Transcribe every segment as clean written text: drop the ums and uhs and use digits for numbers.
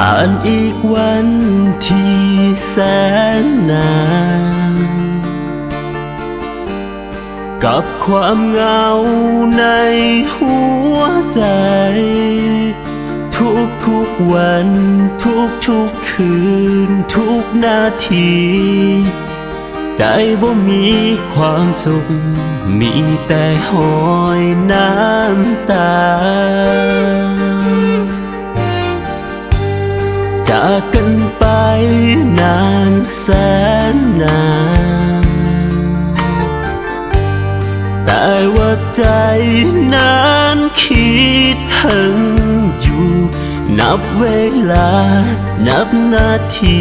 ผ่านอีกวันที่แสนนานกับความเหงาในหัวใจทุกวันทุกคืนทุกนาทีใจบ่มีความสุขมีแต่หอยน้ำตาจากกันไปนานแสนนานแต่ว่าใจนั้นคิดถึงอยู่นับเวลานับนาที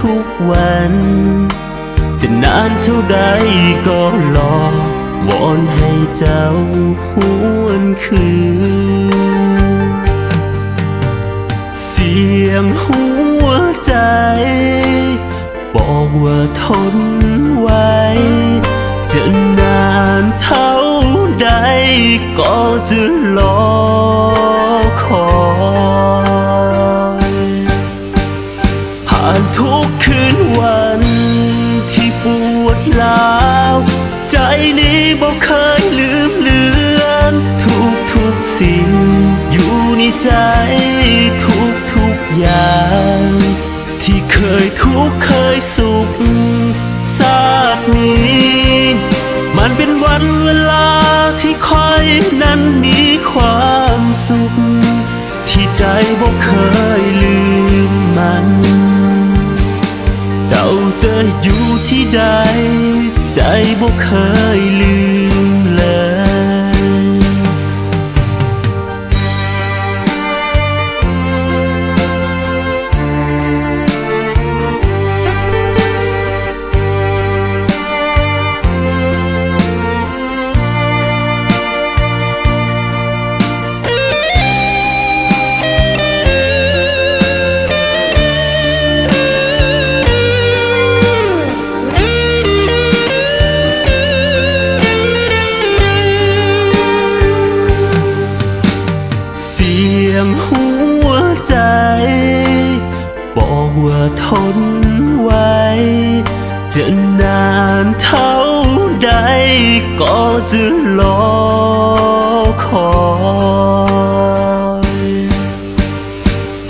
ทุกวันจะนานเท่าใดก็รอวอนให้เจ้าหวนคืนเสียงหัวใจบอกว่าทนไว้จะนานเท่าใดก็จะรอคอยผ่านทุกคืนวันที่ปวดร้าวใจนี้บอกเคยลืมเลือนทุกสิ่งอยู่ในใจทุกอย่างที่เคยทุกข์เคยสุขซากนี้มันเป็นวันเวลาที่คอยนั้นมีความสุขที่ใจบอกเคยลืมมันเจ้าจะอยู่ที่ใดใจบ่เคยลืมเลยหัวใจบอกว่าทนไว้จะนานเท่าใดก็จะรอคอย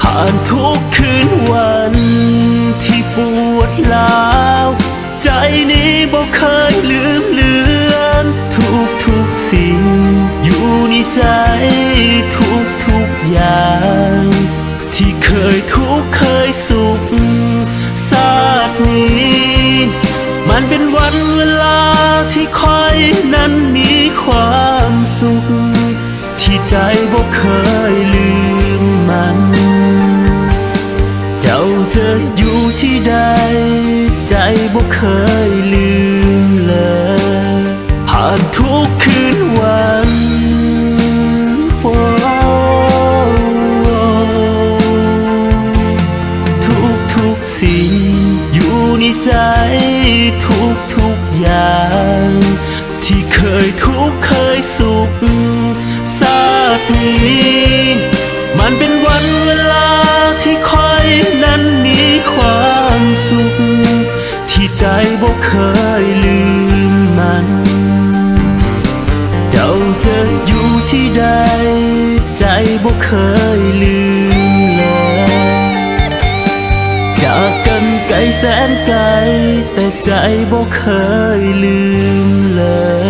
ผ่านทุกคืนวันที่ปวดร้าวใจนี้บอกเคยลืมเลือนทุกสิ่งอยู่ในใจทุกอย่างที่เคยทุกข์เคยสุขซากนี้มันเป็นวันเวลาที่คอยนั้นมีความสุขที่ใจบ่เคยลืมมันเจ้าจะอยู่ที่ใดใจบ่เคยลืมเลยผ่านทุกคืนวันทุกสิ่งอยู่ในใจทุกอย่างที่เคยทุกข์เคยสุขซากนี้มันเป็นวันเวลาที่คอยนั้นมีความสุขที่ใจบ่เคยลืมมันเจ้าจะอยู่ที่ใดใจบ่เคยลืมเลยจากกันไกลแสนไกลแต่ใจบ่เคยลืมเลย